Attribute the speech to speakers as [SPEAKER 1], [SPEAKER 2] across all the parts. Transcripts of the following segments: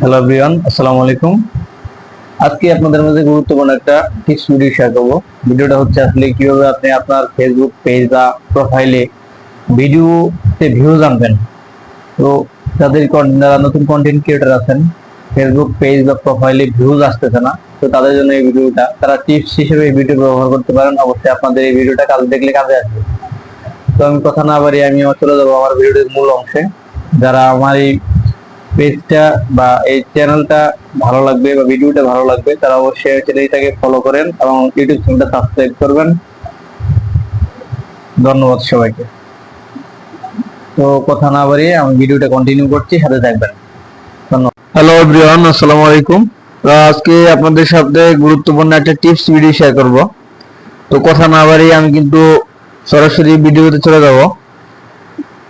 [SPEAKER 1] Hello everyone, আসসালামু আলাইকুম। আজকে আপনাদের মধ্যে গুরুত্বপূর্ণ একটা টিপস ভিডিও শেয়ার করবো। ভিডিওটা হচ্ছে আসলে কিভাবে আপনি আপনার ফেসবুক পেজ বা প্রোফাইলে ভিডিওতে ভিউজ আনবেন। তো যারা নতুন কন্টেন্ট ক্রিয়েটর আছেন, ফেসবুক পেজ বা প্রোফাইলে ভিউজ আসতেছে না, তো তাদের জন্য এই ভিডিওটা, তারা টিপস হিসেবে এই ভিডিও ব্যবহার করতে পারেন। অবশ্যই আপনাদের এই ভিডিওটা কাজে দেখলে কাজে আসবে। তো আমি কথা না বাড়িয়ে আমি চলে যাবো আমার ভিডিওর মূল অংশে। যারা আমার এই পেজটা বা এই চ্যানেলটা ভালো লাগবে বা ভিডিওটা ভালো লাগবে, তারা অবশ্যই চ্যানেলটাকে ফলো করেন এবং ইউটিউব চ্যানেলটা সাবস্ক্রাইব করবেন। ধন্যবাদ সবাইকে। তো কথা না বাড়িয়ে আমি ভিডিওটা কন্টিনিউ করছি, সাথে থাকবেন। ধন্যবাদ। হ্যালো এভরিওয়ান, আসসালামু আলাইকুম। আজকে আপনাদের সাথে গুরুত্বপূর্ণ একটা টিপস ভিডিও শেয়ার করব। তো কথা না বাড়িয়ে আমি কিন্তু সরাসরি ভিডিওতে চলে যাব।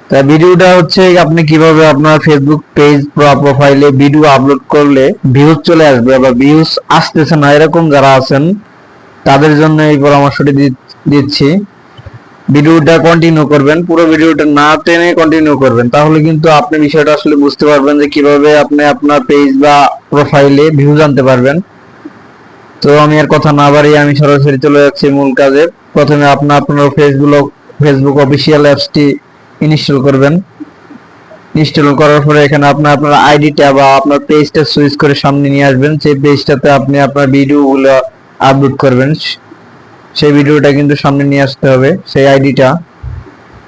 [SPEAKER 1] তা ভিডিওটা হচ্ছে আপনি কিভাবে আপনার ফেসবুক পেজ প্রোফাইলে ভিডিও আপলোড করলে ভিউজ চলে আসবে বা ভিউজ আসতেছে না এরকম যারা আছেন তাদের জন্য এই পরামর্শটি দিচ্ছি। ভিডিওটা কন্টিনিউ করবেন, পুরো ভিডিওটা না টেনে কন্টিনিউ করবেন, তাহলে কিন্তু আপনি বিষয়টা আসলে বুঝতে পারবেন যে কিভাবে আপনি আপনার পেজ বা প্রোফাইলে ভিউজ আনতে পারবেন। তো আমি আর কথা না বাড়িয়ে আমি সরাসরি চলে যাচ্ছি মূল কাজে। প্রথমে আপনার ফেসবুক অফিসিয়াল অ্যাপসটি ইনস্টল করবেন। ইনস্টল করার পরে এখানে আপনার আইডিটা বা আপনার পেজটা সুইচ করে সামনে নিয়ে আসবেন। সেই পেজটাতে আপনি আপনার ভিডিওগুলো আপলোড করবেন, সেই ভিডিওটা কিন্তু সামনে নিয়ে আসতে হবে, সেই আইডিটা।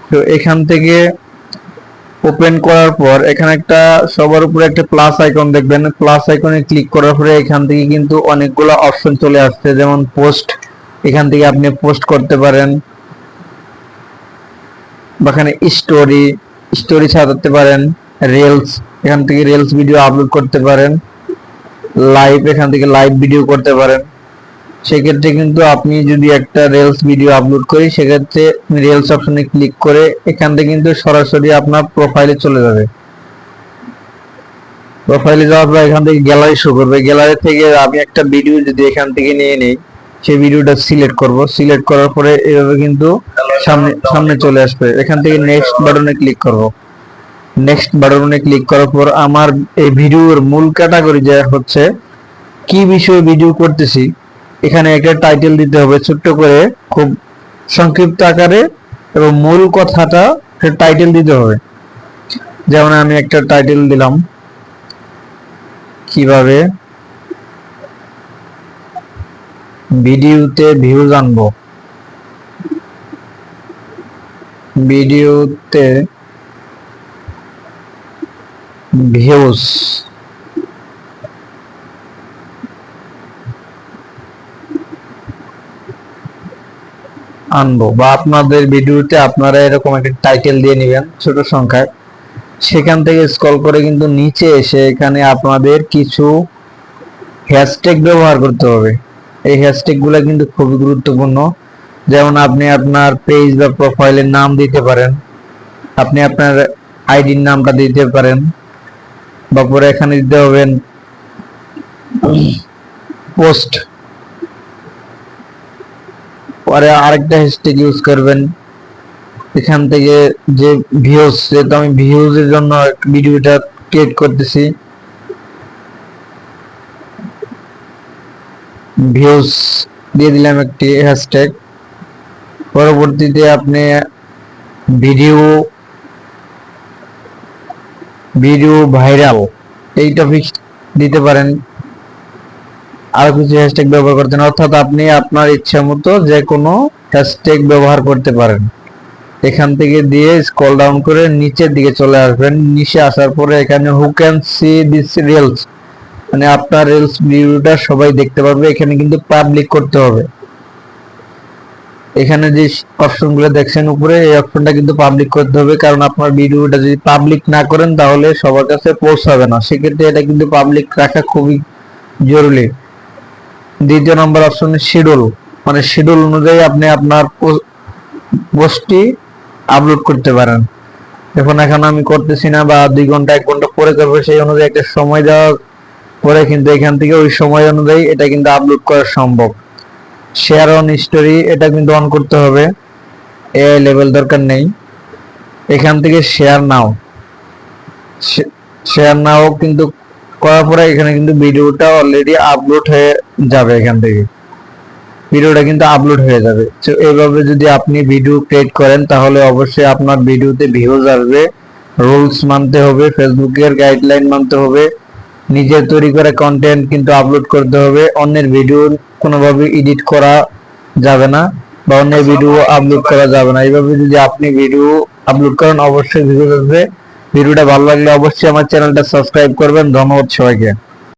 [SPEAKER 1] তো এখান থেকে ওপেন করার পর এখানে একটা সবার উপরে একটা প্লাস আইকন দেখবেন। প্লাস আইকনে ক্লিক করার পরে এখান থেকে কিন্তু অনেকগুলো অপশন চলে আসছে, যেমন পোস্ট। এখান থেকে আপনি পোস্ট করতে পারেন, বা এখানে স্টোরি ছাড়তে পারেন, রিলস, এখান থেকে রিলস ভিডিও আপলোড করতে পারেন, লাইভ, এখান থেকে লাইভ ভিডিও করতে পারেন। সেক্ষেত্রে কিন্তু আপনি যদি একটা রিলস ভিডিও আপলোড করি, সেক্ষেত্রে রিলস অপশনে ক্লিক করে এখান থেকে কিন্তু সরাসরি আপনার প্রোফাইলে চলে যাবে। প্রোফাইলে যাওয়ার পর এখান থেকে গ্যালারি শো করবে। গ্যালারি থেকে আমি একটা ভিডিও যদি এখান থেকে নিয়ে নিই, সেই ভিডিওটা সিলেক্ট করব। সিলেক্ট করার পরে এভাবে কিন্তু সামনে সামনে চলে আসবে। এখান থেকে নেক্সট বাটনে ক্লিক করব। নেক্সট বাটনে ক্লিক করার পর আমার এই ভিডিওর মূল ক্যাটাগরি যে হচ্ছে কি বিষয়ে ভিডিও করতেছি, এখানে একটা টাইটেল দিতে হবে ছোট্ট করে, খুব সংক্ষিপ্ত আকারে, এবং মূল কথাটা টাইটেল দিতে হবে। যেমন আমি একটা টাইটেল দিলাম, কিভাবে ভিডিওতে ভিউজ আনবো। ভিডিওতে ভিউজ আনবো, বা আপনাদের ভিডিওতে আপনারা এরকম একটা টাইটেল দিয়ে নেবেন ছোট সংখ্যায়। সেখান থেকে স্ক্রল করে কিন্তু নিচে এসে এখানে আপনাদের কিছু হ্যাশট্যাগ ব্যবহার করতে হবে। এই হ্যাশট্যাগ গুলো কিন্তু খুবই গুরুত্বপূর্ণ। যেমন আপনি আপনার পেজ বা প্রোফাইলের নাম দিতে পারেন, আপনি আপনার আইডির নামটা দিতে পারেন, বা পরে এখানে দিতে হবেন পোস্ট। পরে আরেকটা হ্যাশট্যাগ ইউজ করবেন এখান থেকে, যে ভিউজ, যেহেতু আমি ভিউজের জন্য ভিডিওটা ক্রিয়েট করতেছি, ভিউজ দিয়ে দিলাম একটি হ্যাশট্যাগ। পরবর্তীতে আপনি ভিডিও ভিডিও ভাইরাল এই টপিক দিতে পারেন। আরো কিছু হ্যাশট্যাগ ব্যবহার করতেন, অর্থাৎ আপনি আপনার ইচ্ছা মতো যে কোনো হ্যাশট্যাগ ব্যবহার করতে পারেন। এখান থেকে দিয়ে স্ক্রল ডাউন করে নিচের দিকে চলে আসবেন। নিচে আসার পরে এখানে who can see this reels, মানে আপনার রিলস ভিডিওটা সবাই দেখতে পারবে। এখানে কিন্তু পাবলিক করতে হবে। এখানে যে অপশনগুলো দেখছেন উপরে, এই অপশনটা কিন্তু পাবলিক করতে হবে, কারণ আপনার ভিডিওটা যদি পাবলিক না করেন তাহলে সবার কাছে পৌঁছাবে না। সেক্ষেত্রে এটা কিন্তু পাবলিক রাখা খুবই জরুরি। দ্বিতীয় নম্বর অপশনে শিডিউল, মানে শিডিউল অনুযায়ী আপনি আপনার পোস্টটি আপলোড করতে পারেন। এখন আমি করতেছি না, বা 2 ঘন্টা 1 ঘন্টা পরে করবো, সেই অনুযায়ী একটা সময় দেওয়ার পরে কিন্তু এখান থেকে ওই সময় অনুযায়ী এটা কিন্তু আপলোড করা সম্ভব। শেয়ার অন স্টোরি, এটা কিন্তু অন করতে হবে, এআই লেভেল দরকার নেই। এখান থেকে শেয়ার নাও কিন্তু করার পরে এখানে কিন্তু ভিডিওটা অলরেডি আপলোড হয়ে যাবে। এখান থেকে ভিডিওটা কিন্তু আপলোড হয়ে যাবে। তো এইভাবে যদি আপনি ভিডিও ক্রিয়েট করেন তাহলে অবশ্যই আপনার ভিডিওতে ভিউজ আসবে। রুলস মানতে হবে, ফেসবুকের গাইডলাইন মানতে হবে, নিজের তৈরি করে কন্টেন্ট কিন্তু আপলোড করতে হবে। অন্যের ভিডিও কোনোভাবে এডিট করা যাবে না বা অন্যের ভিডিও আপলোড করা যাবে না। এইভাবে যদি আপনি ভিডিও আপলোড করেন অবশ্যই ভিউজ আসবে। ভিডিওটা ভালো লাগলে অবশ্যই আমার চ্যানেলটা সাবস্ক্রাইব করবেন। ধন্যবাদ সবাইকে।